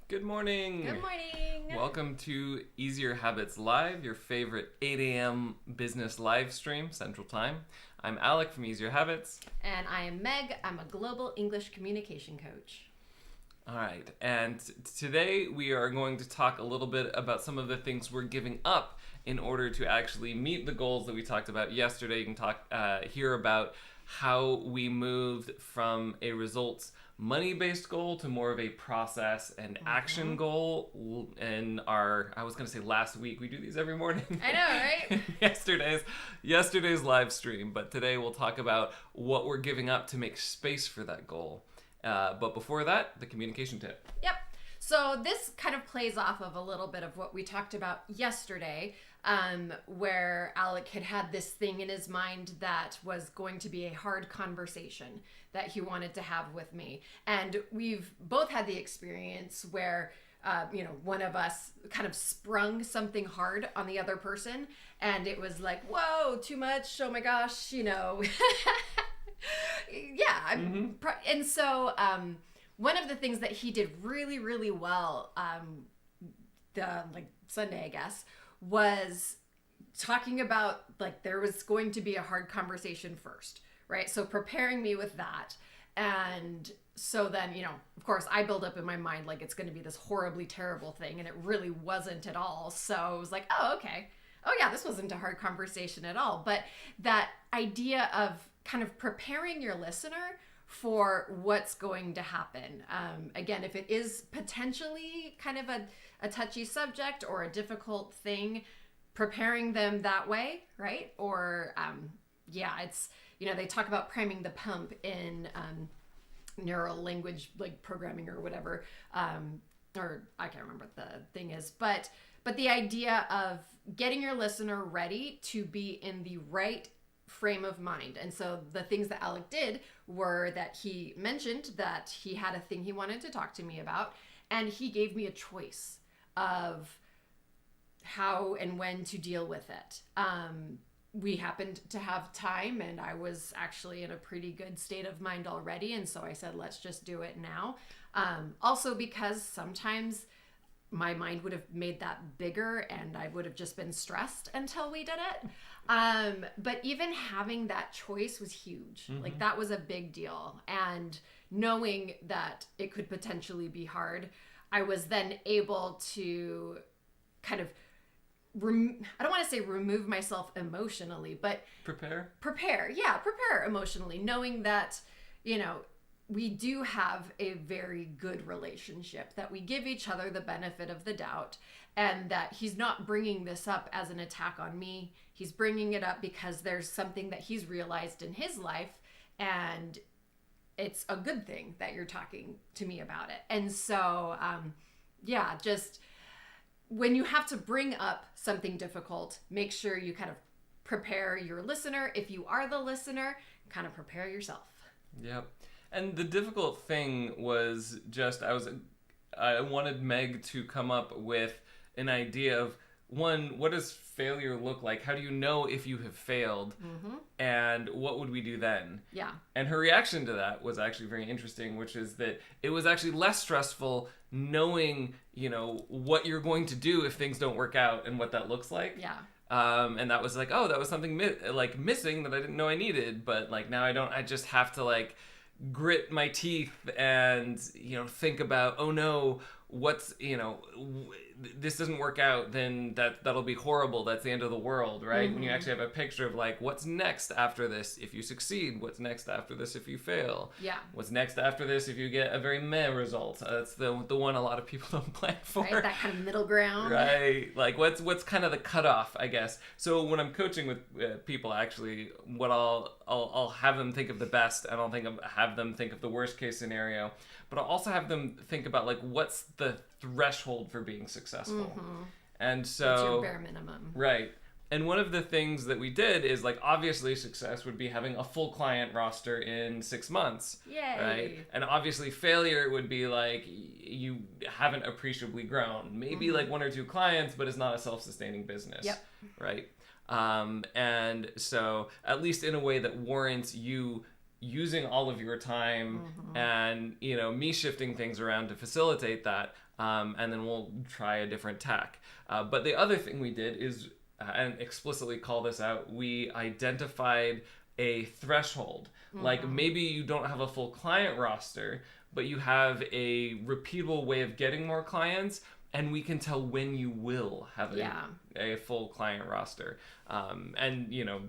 Good morning. Good morning. Welcome to Easier Habits Live, your favorite 8 a.m. business live stream, Central Time. I'm Alec from Easier Habits. And I am Meg. I'm a global English communication coach. All right, and today we are going to talk a little bit about some of the things we're giving up in order to actually meet the goals that we talked about yesterday. You can hear about how we moved from a results money-based goal to more of a process and action goal. And I was going to say last week, we do these every morning. I know, right? yesterday's live stream, but today we'll talk about what we're giving up to make space for that goal. But before that, the communication tip. Yep. So this kind of plays off of a little bit of what we talked about yesterday, where Alec had this thing in his mind that was going to be a hard conversation that he wanted to have with me. And we've both had the experience where, one of us kind of sprung something hard on the other person, and it was like, whoa, too much, oh my gosh, Yeah. And so one of the things that he did really, really well Sunday, I guess, was talking about there was going to be a hard conversation first, right? So preparing me with that. And so then, of course, I build up in my mind it's going to be this horribly terrible thing, and it really wasn't at all. So it was like, oh, okay. Oh, yeah, this wasn't a hard conversation at all. But that idea of kind of preparing your listener for what's going to happen. Again, if it is potentially kind of a touchy subject or a difficult thing, preparing them that way, right? Or, it's, they talk about priming the pump in neural language, programming or whatever, or I can't remember what the thing is, but the idea of getting your listener ready to be in the right frame of mind. And so the things that Alec did were that he mentioned that he had a thing he wanted to talk to me about, and he gave me a choice of how and when to deal with it. We happened to have time, and I was actually in a pretty good state of mind already, and so I said, let's just do it now. Also because sometimes my mind would have made that bigger and I would have just been stressed until we did it. But even having that choice was huge. Mm-hmm. That was a big deal. And knowing that it could potentially be hard, I was then able to kind of, I don't want to say remove myself emotionally, but Prepare emotionally, knowing that, we do have a very good relationship, that we give each other the benefit of the doubt, and that he's not bringing this up as an attack on me. He's bringing it up because there's something that he's realized in his life, and it's a good thing that you're talking to me about it. And so, just when you have to bring up something difficult, make sure you kind of prepare your listener. If you are the listener, kind of prepare yourself. Yep. And the difficult thing was just I wanted Meg to come up with an idea of, one, what does failure look like? How do you know if you have failed? Mm-hmm. And what would we do then? Yeah. And her reaction to that was actually very interesting, which is that it was actually less stressful knowing, what you're going to do if things don't work out and what that looks like. Yeah. And that was that was something missing that I didn't know I needed, but now I just have to grit my teeth and think about, oh no, what's this doesn't work out, then that'll be horrible, that's the end of the world, right? Mm-hmm. When you actually have a picture of what's next after this if you succeed, what's next after this if you fail, what's next after this if you get a very meh result. That's the one a lot of people don't plan for, right? That kind of middle ground, right? What's kind of the cutoff, I guess. So when I'm coaching with people, actually, what I'll have them think of the best, and I'll have them think of the worst case scenario, but I'll also have them think about what's the threshold for being successful. Mm-hmm. And so it's your bare minimum, right? And one of the things that we did is obviously success would be having a full client roster in 6 months. Yay. Right? And obviously failure would be you haven't appreciably grown. Maybe 1 or 2 clients, but it's not a self-sustaining business. Yep. Right? And so at least in a way that warrants you using all of your time, mm-hmm. and me shifting things around to facilitate that, and then we'll try a different tack. But the other thing we did is, and explicitly call this out, we identified a threshold. Like maybe you don't have a full client roster, but you have a repeatable way of getting more clients, and we can tell when you will have a full client roster. And, you know,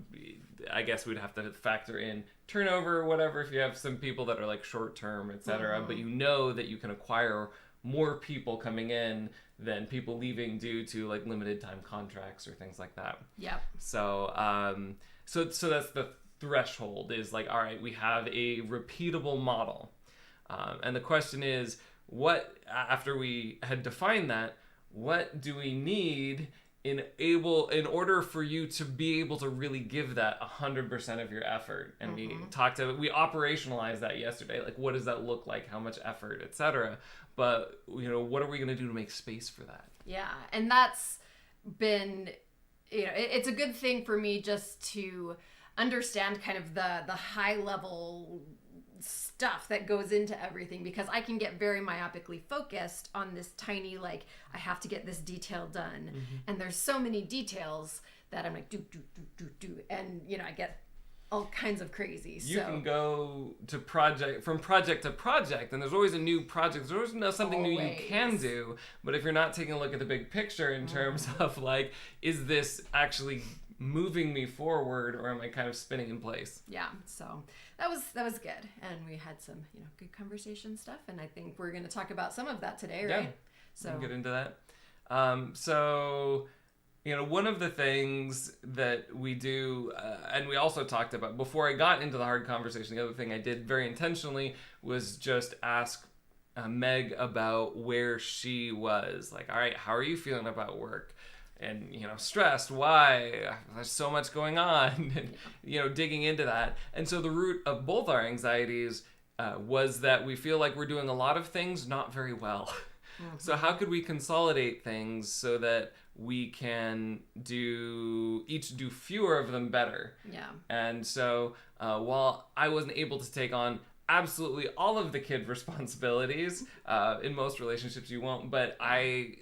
I guess we'd have to factor in turnover or whatever if you have some people that are like short term, etc. But you know that you can acquire more people coming in than people leaving due to like limited time contracts or things like that. Yep. So so that's the threshold, is like, all right, we have a repeatable model. And the question is, what, after we had defined that, what do we need in order for you to be able to really give that 100% of your effort? And we operationalized that yesterday. Like, what does that look like? How much effort, etc. But, you know, what are we going to do to make space for that? Yeah. And that's been, you know, it's a good thing for me just to understand kind of the high level stuff that goes into everything, because I can get very myopically focused on this tiny, like, I have to get this detail done. And there's so many details that I'm like, do. And, you know, I get all kinds of crazy. You can go to project to project, and there's always a new project. There's always something new you can do. But if you're not taking a look at the big picture in terms of like, is this actually moving me forward, or am I kind of spinning in place? Yeah, so that was good, and we had some, you know, good conversation stuff, and I think we're going to talk about some of that today, right? Yeah, so we'll get into that. So, you know, one of the things that we do, and we also talked about before I got into the hard conversation, the other thing I did very intentionally was just ask Meg about where she was. Like, all right, how are you feeling about work? And, you know, stressed, why? There's so much going on, and, you know, digging into that. And so the root of both our anxieties was that we feel like we're doing a lot of things not very well. So how could we consolidate things so that we can each do fewer of them better? Yeah. And so while I wasn't able to take on absolutely all of the kid responsibilities, in most relationships you won't, but I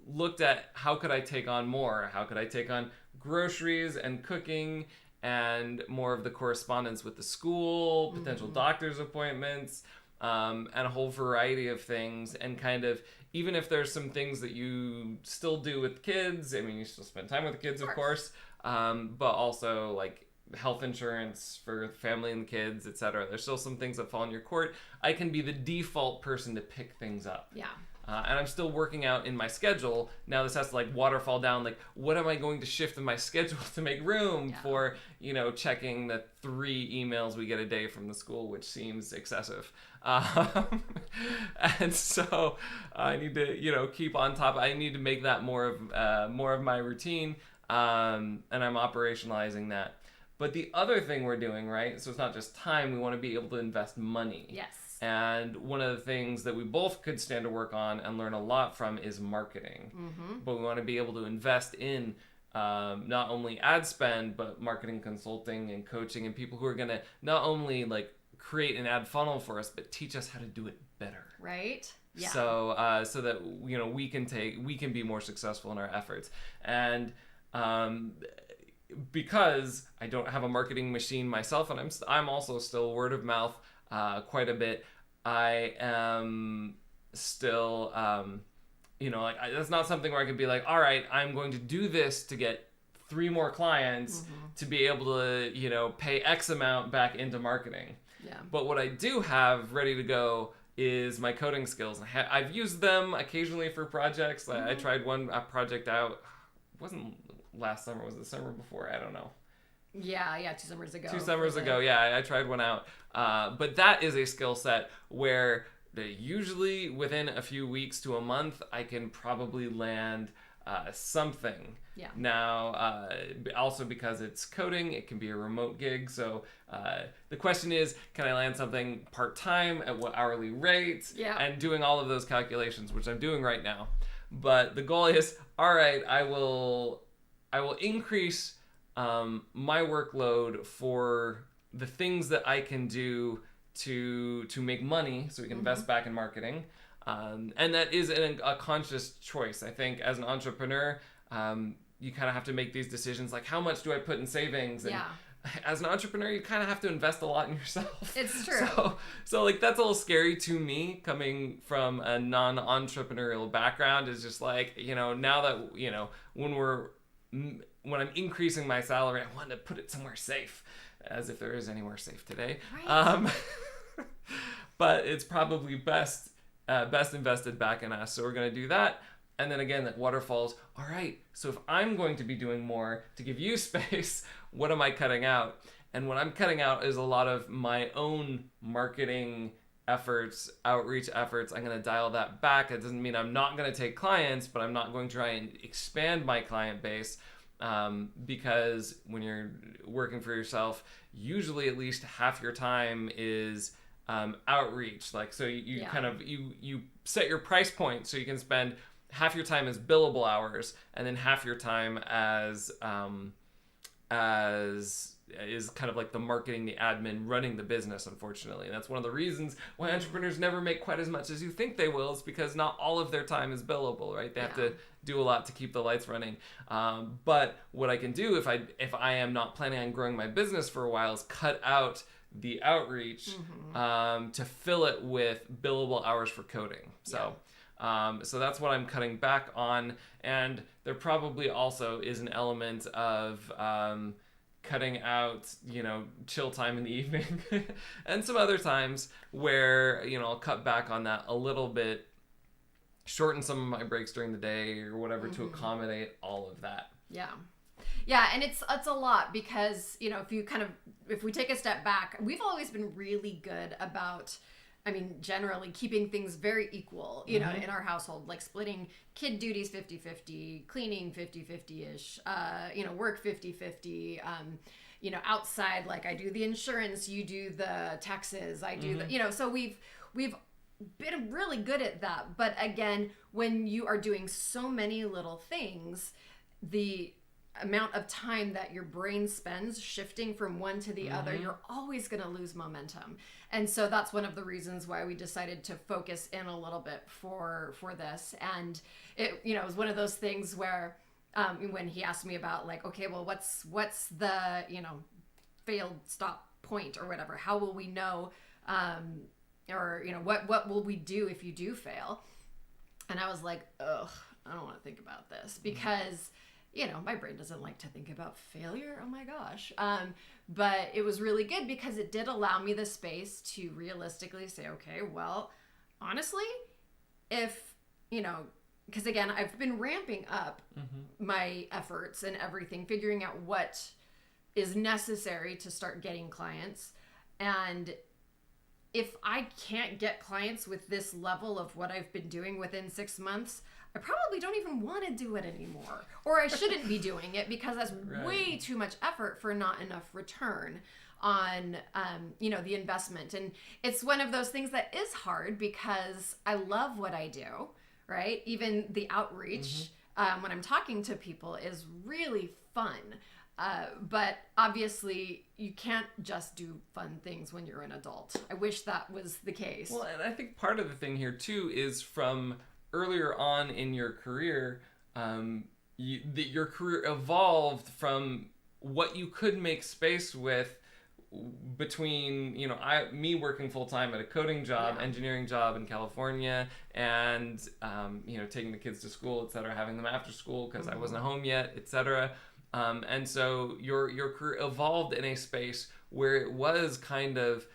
looked at how could I take on more? How could I take on groceries and cooking and more of the correspondence with the school, potential doctor's appointments, and a whole variety of things. And kind of, even if there's some things that you still do with kids, I mean, you still spend time with the kids, of course, but also like health insurance for family and the kids, etc. There's still some things that fall in your court. I can be the default person to pick things up. Yeah. And I'm still working out in my schedule. Now this has to like waterfall down. Like, what am I going to shift in my schedule to make room for, you know, checking the 3 emails we get a day from the school, which seems excessive. And so I need to, you know, keep on top. I need to make that more of my routine. And I'm operationalizing that. But the other thing we're doing, right? So it's not just time. We want to be able to invest money. Yes. And one of the things that we both could stand to work on and learn a lot from is marketing. But we want to be able to invest in not only ad spend, but marketing consulting and coaching, and people who are going to not only like create an ad funnel for us, but teach us how to do it better. Right. Yeah. So so that, you know, we can be more successful in our efforts. And because I don't have a marketing machine myself, and I'm also still word of mouth quite a bit, I am still, you know, like that's not something where I could be like, all right, I'm going to do this to get 3 more clients to be able to, you know, pay X amount back into marketing. Yeah. But what I do have ready to go is my coding skills. I've used them occasionally for projects. I tried one project out. It wasn't last summer, was it the summer before? I don't know. Yeah, 2 summers ago. 2 summers ago, yeah, I tried one out. But that is a skill set where usually within a few weeks to a month, I can probably land something. Yeah. Now, also because it's coding, it can be a remote gig. So the question is, can I land something part-time at what hourly rate? Yeah. And doing all of those calculations, which I'm doing right now. But the goal is, all right, I will increase my workload for the things that I can do to make money, so we can invest back in marketing. And that is a conscious choice. I think as an entrepreneur, you kind of have to make these decisions like, how much do I put in savings? And as an entrepreneur, you kind of have to invest a lot in yourself. It's true. So like, that's a little scary to me coming from a non-entrepreneurial background. Is just like, now that, when I'm increasing my salary, I want to put it somewhere safe, as if there is anywhere safe today. Right. But it's probably best invested back in us. So we're going to do that. And then again, that waterfalls. All right, so if I'm going to be doing more to give you space, what am I cutting out? And what I'm cutting out is a lot of my own marketing efforts, outreach efforts. I'm going to dial that back. It doesn't mean I'm not going to take clients, but I'm not going to try and expand my client base, because when you're working for yourself, usually at least half your time is outreach. Like, so you kind of, you set your price point so you can spend half your time as billable hours, and then half your time as is kind of like the marketing, the admin, running the business, unfortunately. And that's one of the reasons why entrepreneurs never make quite as much as you think they will, is because not all of their time is billable, right? They have to do a lot to keep the lights running. But what I can do if I am not planning on growing my business for a while is cut out the outreach to fill it with billable hours for coding. So that's what I'm cutting back on. And there probably also is an element of cutting out, chill time in the evening and some other times where, I'll cut back on that a little bit, shorten some of my breaks during the day or whatever to accommodate all of that. Yeah, and it's a lot because, if we take a step back, we've always been really good about, generally keeping things very equal, in our household, like splitting kid duties 50-50, cleaning 50-50-ish, work 50-50, outside, like I do the insurance, you do the taxes, I do the, so we've been really good at that. But again, when you are doing so many little things, the amount of time that your brain spends shifting from one to the other, you're always going to lose momentum. And so that's one of the reasons why we decided to focus in a little bit for this. And it, it was one of those things where when he asked me about like, okay, well, what's the, failed stop point or whatever, how will we know, or, what will we do if you do fail? And I was like, ugh, I don't want to think about this because my brain doesn't like to think about failure. Oh my gosh. But it was really good because it did allow me the space to realistically say, okay, well, honestly, if, because again, I've been ramping up my efforts and everything, figuring out what is necessary to start getting clients. And if I can't get clients with this level of what I've been doing within 6 months, I probably don't even want to do it anymore. Or I shouldn't be doing it because that's way too much effort for not enough return on, the investment. And it's one of those things that is hard because I love what I do, right? Even the outreach when I'm talking to people is really fun. But obviously you can't just do fun things when you're an adult. I wish that was the case. Well, and I think part of the thing here too is from earlier on in your career, your career evolved from what you could make space with between, me working full time at a coding job, engineering job in California, and, taking the kids to school, et cetera, having them after school because I wasn't home yet, et cetera. And so your career evolved in a space where it was kind of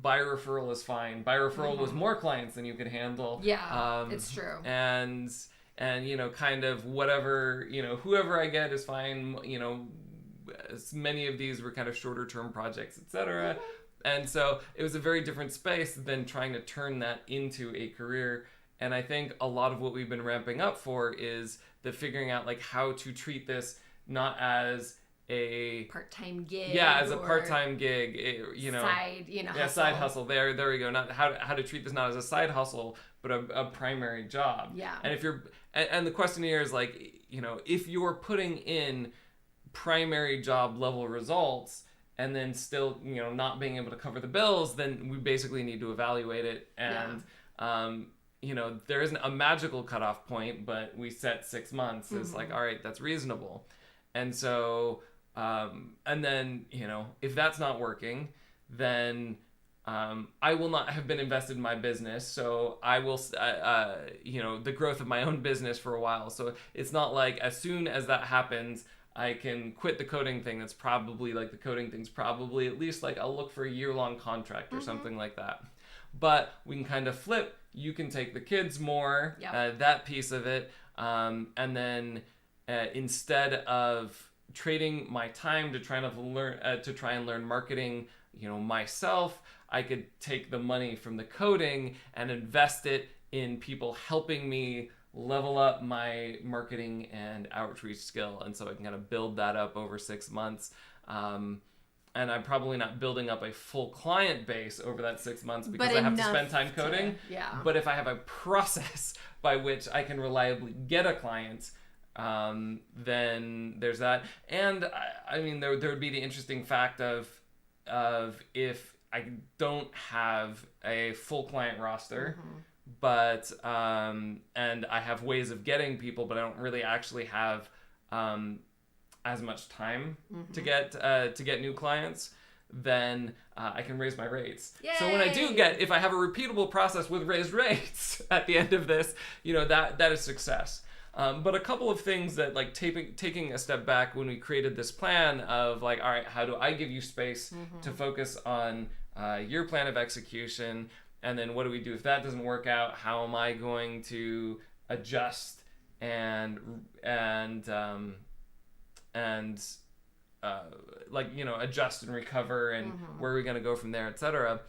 by referral is fine. By referral was more clients than you could handle. Yeah, it's true. And kind of whatever, whoever I get is fine. Many of these were kind of shorter term projects, etc. And so it was a very different space than trying to turn that into a career. And I think a lot of what we've been ramping up for is the figuring out like how to treat this not as a part-time gig. Yeah, as a part-time gig, side, hustle. Side hustle. There we go. Not how to treat this not as a side hustle, but a primary job. Yeah. And if you're, and the question here is like, if you're putting in primary job level results and then still, not being able to cover the bills, then we basically need to evaluate it. And, there isn't a magical cutoff point, but we set 6 months as like, all right, that's reasonable. And so, and then, if that's not working, then I will not have been invested in my business. So I will, the growth of my own business for a while. So it's not like as soon as that happens, I can quit the coding thing. That's probably like the coding thing's probably at least like I'll look for a year-long contract or something like that. But we can kind of flip. You can take the kids more, that piece of it. And then instead of trading my time to try and learn marketing, myself, I could take the money from the coding and invest it in people helping me level up my marketing and outreach skill. And so I can kind of build that up over 6 months. And I'm probably not building up a full client base over that 6 months because I have to spend time coding. But if I have a process by which I can reliably get a client, then there's that. And I mean, there would be the interesting fact of if I don't have a full client roster, but and I have ways of getting people, but I don't really actually have as much time to get new clients, then I can raise my rates. Yay! So when I do if I have a repeatable process with raised rates at the end of this, that is success. But a couple of things that like taking a step back when we created this plan of like, all right, how do I give you space to focus on your plan of execution? And then what do we do if that doesn't work out? How am I going to adjust and adjust and recover, and where are we going to go from there, etc.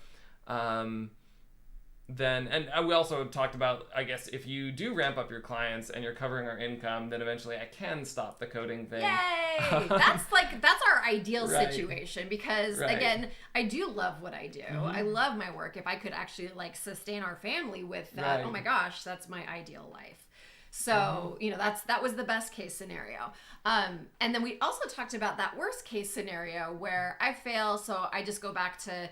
We also talked about, I guess, if you do ramp up your clients and you're covering our income, then eventually I can stop the coding thing. Yay! That's our ideal situation, because again, I do love what I do. I love my work. If I could actually like sustain our family with that, oh my gosh, that's my ideal life. So, that was the best case scenario. And then we also talked about that worst case scenario where I fail. So I just go back to,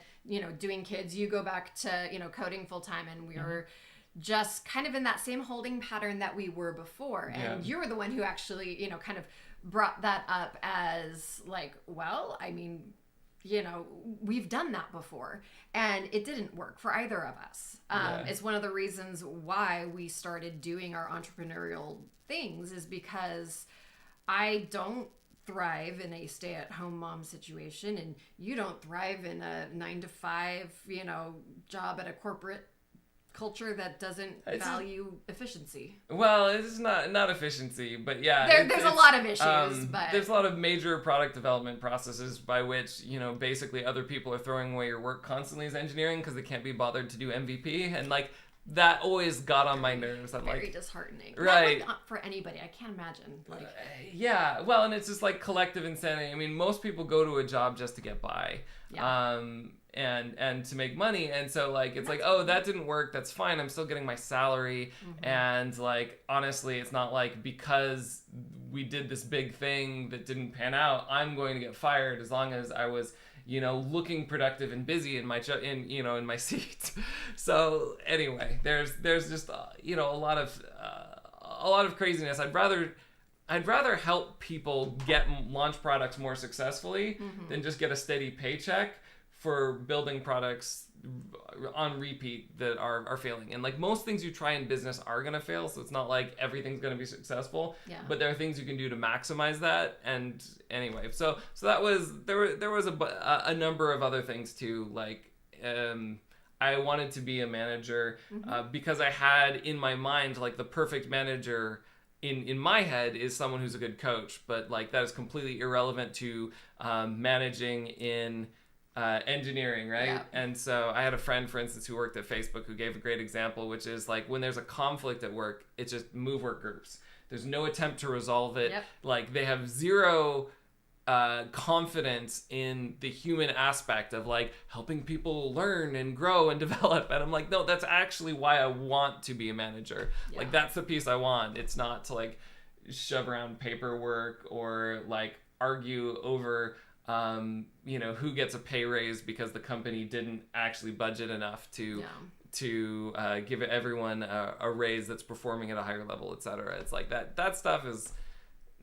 doing kids, you go back to, coding full time, and we are just kind of in that same holding pattern that we were before. And you were the one who actually, kind of brought that up as like, well, I mean, we've done that before and it didn't work for either of us. It's one of the reasons why we started doing our entrepreneurial things, is because I don't thrive in a stay-at-home mom situation, and you don't thrive in a 9-to-5, job at a corporate culture that doesn't value efficiency. Well, it's not efficiency, but there's a lot of issues, but there's a lot of major product development processes by which basically other people are throwing away your work constantly as engineering because they can't be bothered to do MVP, and like that always got on my nerves. I'm very disheartening, right? Not for anybody. I can't imagine. Well, and it's just like collective insanity. I mean, most people go to a job just to get by. And to make money, and so like it's like, oh, that didn't work, that's fine, I'm still getting my salary. And like honestly, it's not like because we did this big thing that didn't pan out, I'm going to get fired as long as I was looking productive and busy in my in my seat. So anyway, there's just a lot of craziness. I'd rather help people launch products more successfully than just get a steady paycheck for building products on repeat that are failing. And like most things you try in business are going to fail, so it's not like everything's going to be successful. But there are things you can do to maximize that. And anyway, so that was there was a number of other things too. Like I wanted to be a manager because I had in my mind like the perfect manager. In my head is someone who's a good coach, but like that is completely irrelevant to managing in engineering, right? And so I had a friend, for instance, who worked at Facebook who gave a great example, which is like when there's a conflict at work, it's just move work groups. There's no attempt to resolve it. Like they have zero confidence in the human aspect of like helping people learn and grow and develop. And I'm like, no, that's actually why I want to be a manager. Like that's the piece I want. It's not to like shove around paperwork or like argue over who gets a pay raise because the company didn't actually budget enough to give everyone a raise that's performing at a higher level, etc. It's like that stuff is,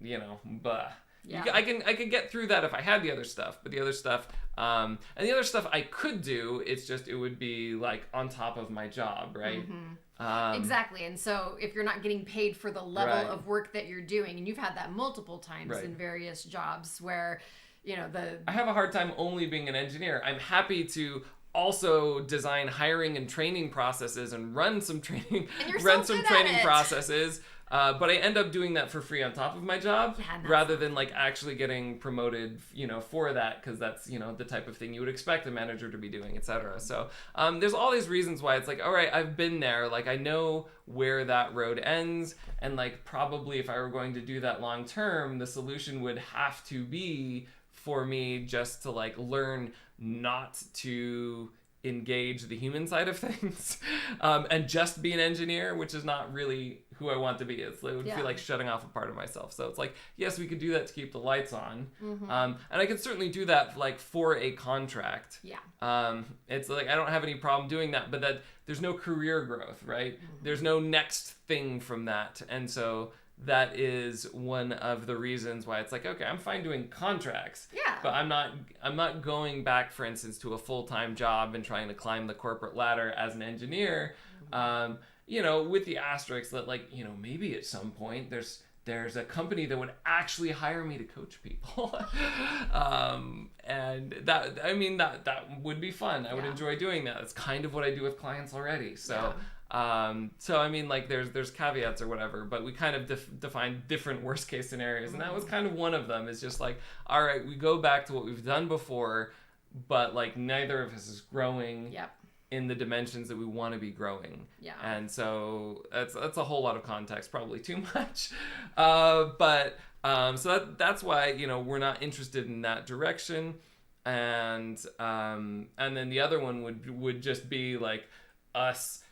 blah. Yeah. I could get through that if I had the other stuff, but the other stuff, and the other stuff I could do, it's just, it would be like on top of my job, right? Exactly. And so if you're not getting paid for the level Right. of work that you're doing, and you've had that multiple times Right. in various jobs where, I have a hard time only being an engineer. I'm happy to also design hiring and training processes and run some training processes. But I end up doing that for free on top of my job, rather than like actually getting promoted, for that, because that's, the type of thing you would expect a manager to be doing, etc. So there's all these reasons why it's like, all right, I've been there. Like, I know where that road ends. And like, probably if I were going to do that long term, the solution would have to be for me just to like learn not to engage the human side of things, and just be an engineer, which is not really who I want to be. It would feel like shutting off a part of myself. So it's like, yes, we could do that to keep the lights on, and I could certainly do that like for a contract. It's like I don't have any problem doing that, but that there's no career growth, right? There's no next thing from that, and so that is one of the reasons why it's like, okay, I'm fine doing contracts, but I'm not going back, for instance, to a full-time job and trying to climb the corporate ladder as an engineer, with the asterisk that like, maybe at some point there's a company that would actually hire me to coach people. And that would be fun. I would enjoy doing that. It's kind of what I do with clients already. So there's caveats or whatever, but we kind of define different worst case scenarios. And that was kind of one of them, is just like, all right, we go back to what we've done before, but like neither of us is growing in the dimensions that we want to be growing. And so that's a whole lot of context, probably too much. So that's why, we're not interested in that direction. And then the other one would just be like us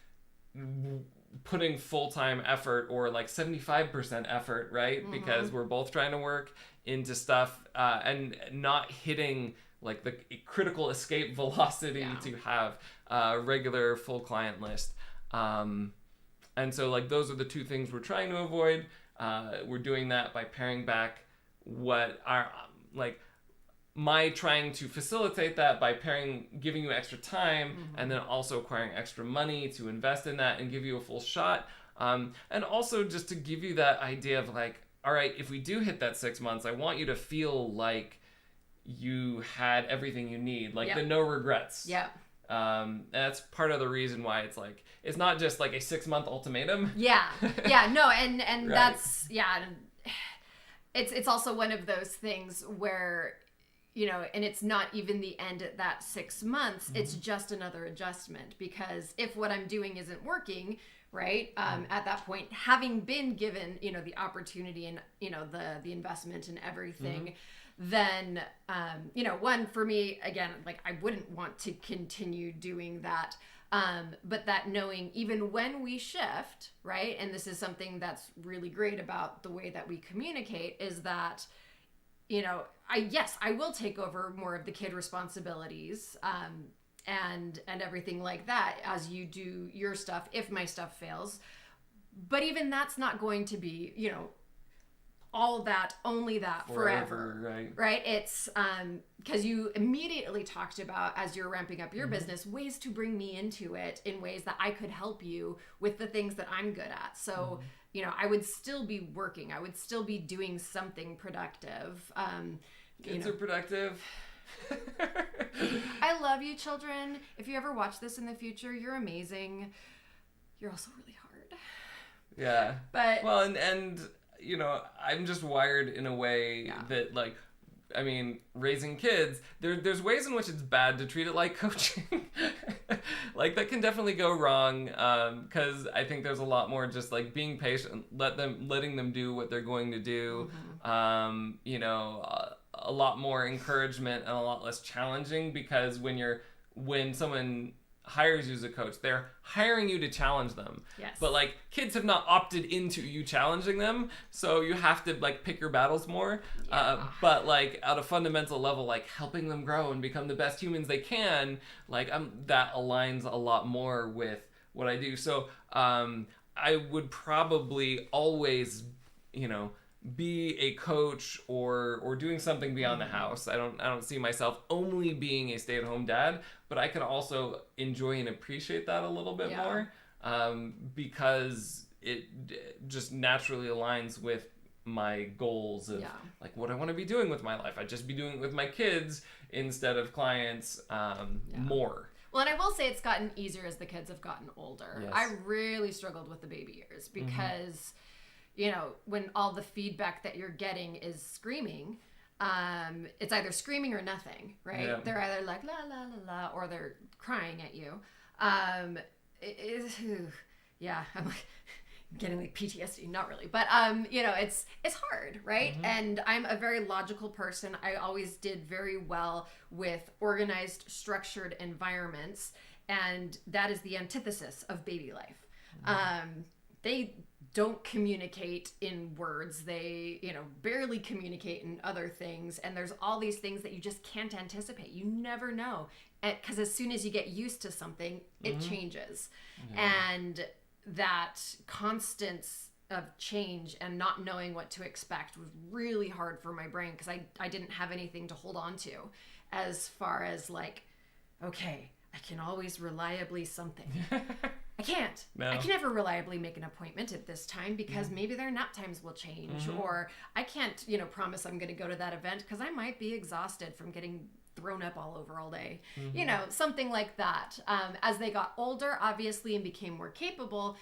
putting full-time effort, or like 75% effort, right? Because we're both trying to work into stuff, and not hitting like the critical escape velocity to have a regular full client list. And so like those are the two things we're trying to avoid. We're doing that by paring back what our my trying to facilitate that by giving you extra time, and then also acquiring extra money to invest in that and give you a full shot. And also just to give you that idea of like, all right, if we do hit that 6 months, I want you to feel like you had everything you need, like the no regrets. And that's part of the reason why it's like, it's not just like a 6-month ultimatum. No, and right. That's, it's also one of those things where, and it's not even the end at that 6 months, it's just another adjustment, because if what I'm doing isn't working, right, at that point, having been given, the opportunity and, the investment and everything, then, one, for me, again, like I wouldn't want to continue doing that. But that knowing even when we shift, right, and this is something that's really great about the way that we communicate, is that, I will take over more of the kid responsibilities, and everything like that as you do your stuff, if my stuff fails. But even that's not going to be, all that, only that forever. Right? It's because you immediately talked about, as you're ramping up your business, ways to bring me into it in ways that I could help you with the things that I'm good at. So, I would still be working. I would still be doing something productive. Kids are productive. I love you, children. If you ever watch this in the future, you're amazing. You're also really hard. Yeah. But well, and I'm just wired in a way that, like, I mean, raising kids, there's ways in which it's bad to treat it like coaching. Like, that can definitely go wrong, because I think there's a lot more just, like, being patient, letting them do what they're going to do, a lot more encouragement and a lot less challenging, because when someone hires you as a coach, they're hiring you to challenge them. Yes. But like kids have not opted into you challenging them, so you have to like pick your battles more. But like at a fundamental level, like helping them grow and become the best humans they can, like that aligns a lot more with what I do. So I would probably always, be a coach or doing something beyond the house. I don't see myself only being a stay-at-home dad, but I can also enjoy and appreciate that a little bit more, because it just naturally aligns with my goals of like what I want to be doing with my life. I'd just be doing it with my kids instead of clients more. Well, and I will say it's gotten easier as the kids have gotten older. Yes. I really struggled with the baby years because when all the feedback that you're getting is screaming, it's either screaming or nothing, right? Yeah. They're either like la la la la, or they're crying at you. I'm like getting like PTSD, not really, but it's hard, right? And I'm a very logical person. I always did very well with organized, structured environments, and that is the antithesis of baby life. They don't communicate in words. They, barely communicate in other things. And there's all these things that you just can't anticipate. You never know. Because as soon as you get used to something, it changes. And that constance of change and not knowing what to expect was really hard for my brain, because I didn't have anything to hold on to as far as like, okay, I can always reliably something. I can't. No. I can never reliably make an appointment at this time because maybe their nap times will change, or I can't, promise I'm going to go to that event because I might be exhausted from getting thrown up all over all day, something like that. As they got older, obviously, and became more capable,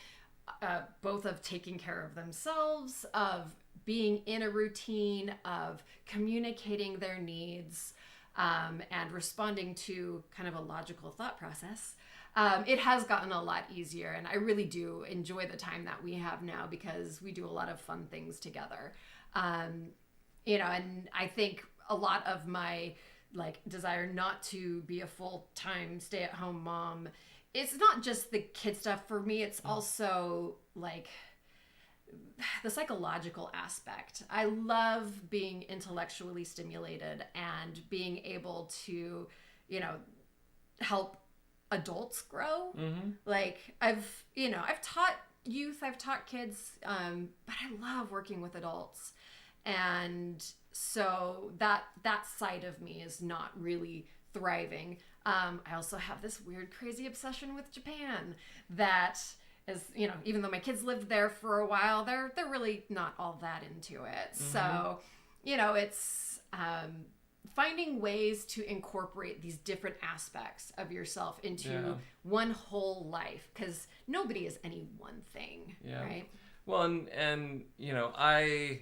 both of taking care of themselves, of being in a routine, of communicating their needs, and responding to kind of a logical thought process. It has gotten a lot easier, and I really do enjoy the time that we have now because we do a lot of fun things together. And I think a lot of my desire not to be a full-time stay-at-home mom, it's not just the kid stuff for me. It's also the psychological aspect. I love being intellectually stimulated and being able to, help adults grow. I've taught youth, I've taught kids, but I love working with adults. And so that side of me is not really thriving. I also have this weird, crazy obsession with Japan that is, even though my kids lived there for a while, they're really not all that into it. So, it's finding ways to incorporate these different aspects of yourself into one whole life, because nobody is any one thing, right? Well, and I,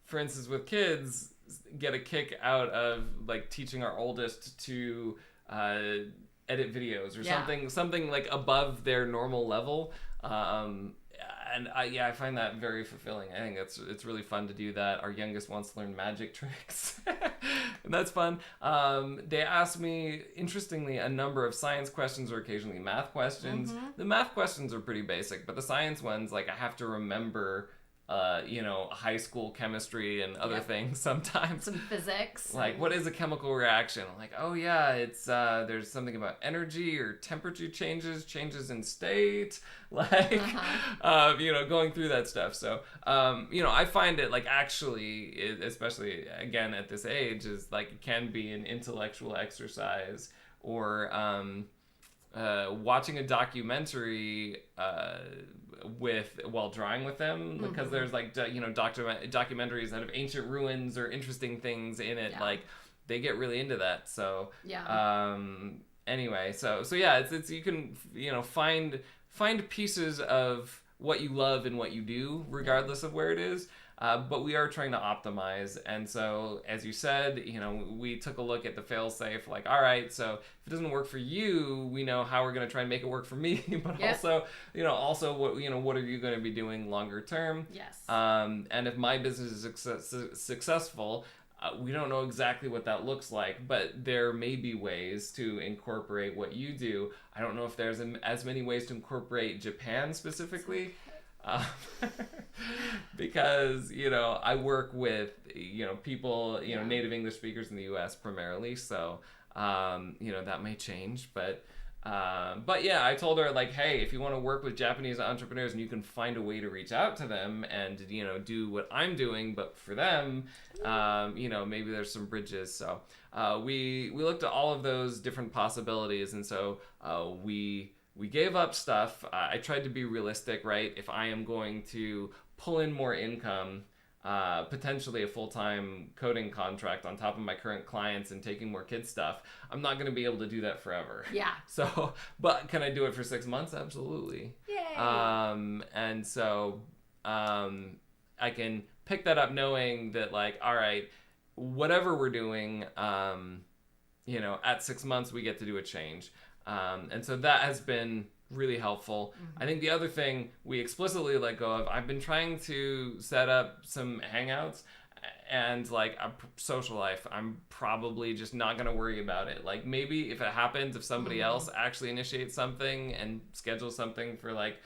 for instance, with kids, get a kick out of teaching our oldest to edit videos or something like above their normal level. And I find that very fulfilling. I think it's really fun to do that. Our youngest wants to learn magic tricks, and that's fun. They ask me, interestingly, a number of science questions or occasionally math questions. The math questions are pretty basic, but the science ones, I have to remember high school chemistry and other things sometimes. Some physics. What is a chemical reaction? I'm like, oh yeah, it's there's something about energy or temperature changes in state, going through that stuff. So, I find it actually, especially again at this age, is it can be an intellectual exercise, or watching a documentary while drawing with them, because there's documentaries that have ancient ruins or interesting things in it. They get really into that. So anyway, so it's you can find pieces of what you love and what you do regardless of where it is. But we are trying to optimize. And so, as you said, we took a look at the fail-safe, all right, so if it doesn't work for you, we know how we're going to try and make it work for me. But also what are you going to be doing longer term? Yes. And if my business is successful, we don't know exactly what that looks like, but there may be ways to incorporate what you do. I don't know if there's as many ways to incorporate Japan specifically. Because, I work with, people, native English speakers in the U.S. primarily. So, that may change. But yeah, I told her, like, hey, if you want to work with Japanese entrepreneurs and you can find a way to reach out to them and, do what I'm doing, but for them, maybe there's some bridges. So we looked at all of those different possibilities. And so we gave up stuff. I tried to be realistic, right? If I am going to pull in more income, potentially a full-time coding contract on top of my current clients and taking more kids stuff, I'm not going to be able to do that forever. Yeah. So, but can I do it for 6 months? Absolutely. Yay. And so I can pick that up knowing that, like, all right, whatever we're doing, at 6 months we get to do a change. And so that has been really helpful. Mm-hmm. I think the other thing we explicitly let go of, I've been trying to set up some hangouts and like a social life. I'm probably just not going to worry about it. Like maybe if it happens, if somebody else actually initiates something and schedules something for like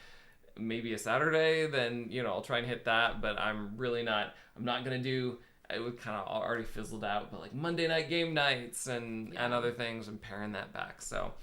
maybe a Saturday, then, I'll try and hit that. But I'm not going to do, it was kind of already fizzled out, but like Monday night game nights and other things, I'm paring that back. So,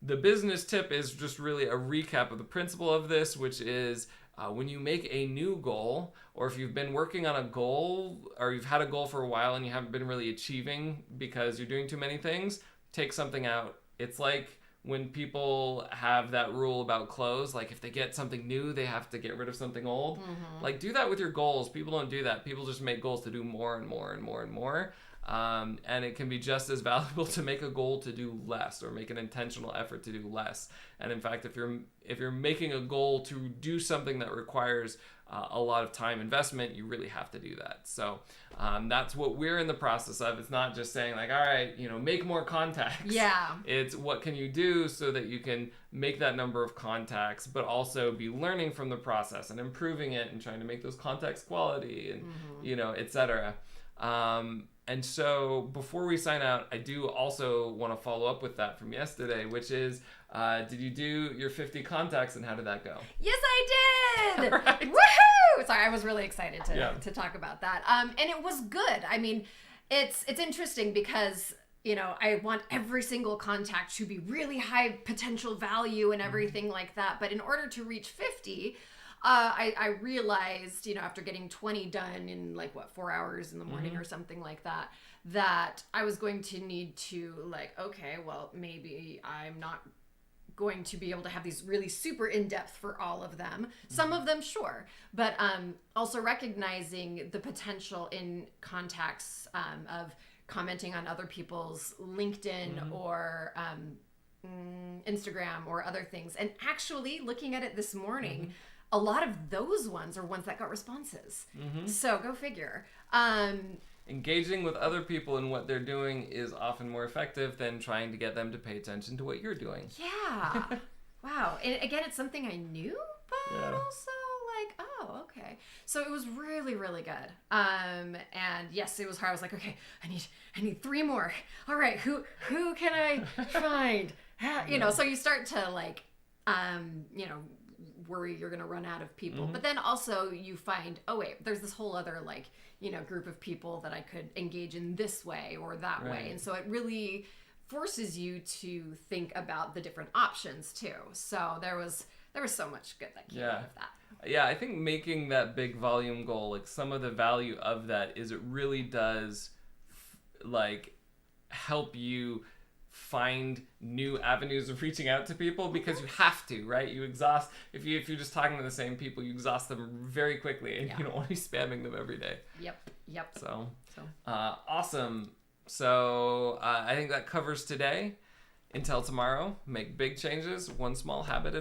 the business tip is just really a recap of the principle of this, which is when you make a new goal, or if you've been working on a goal, or you've had a goal for a while and you haven't been really achieving because you're doing too many things, take something out. It's like when people have that rule about clothes, like if they get something new, they have to get rid of something old. Mm-hmm. Like do that with your goals. People don't do that. People just make goals to do more and more and more and more. And it can be just as valuable to make a goal to do less or make an intentional effort to do less. And in fact, if you're making a goal to do something that requires a lot of time investment, you really have to do that. So that's what we're in the process of. It's not just saying like, all right, make more contacts. Yeah. It's what can you do so that you can make that number of contacts, but also be learning from the process and improving it and trying to make those contacts quality and, et cetera. And so before we sign out, I do also want to follow up with that from yesterday, which is, did you do your 50 contacts and how did that go? Yes, I did. Right. Woohoo! Sorry, I was really excited to talk about that. And it was good. I mean, it's interesting because, I want every single contact to be really high potential value and everything like that. But in order to reach 50, I realized, after getting 20 done in 4 hours in the morning or something like that, that I was going to need to okay, well, maybe I'm not going to be able to have these really super in-depth for all of them. Some of them, sure. But also recognizing the potential in contacts of commenting on other people's LinkedIn or Instagram or other things. And actually looking at it this morning, a lot of those ones are ones that got responses. So go figure. Engaging with other people in what they're doing is often more effective than trying to get them to pay attention to what you're doing. Yeah. Wow. And again, it's something I knew, but also oh, okay. So it was really, really good. And yes, it was hard. I was like, okay, I need 3 more. All right. Who can I find? So you start to worry you're going to run out of people. But then also you find, oh wait, there's this whole other group of people that I could engage in this way or that way. And so it really forces you to think about the different options too. So there was so much good that came out of that. Yeah, I think making that big volume goal, some of the value of that is it really does help you find new avenues of reaching out to people because you have to, right? You exhaust, if you're just talking to the same people, you exhaust them very quickly and you don't want to be spamming them every day. Yep. So. Awesome. So I think that covers today. Until tomorrow, make big changes, one small habit at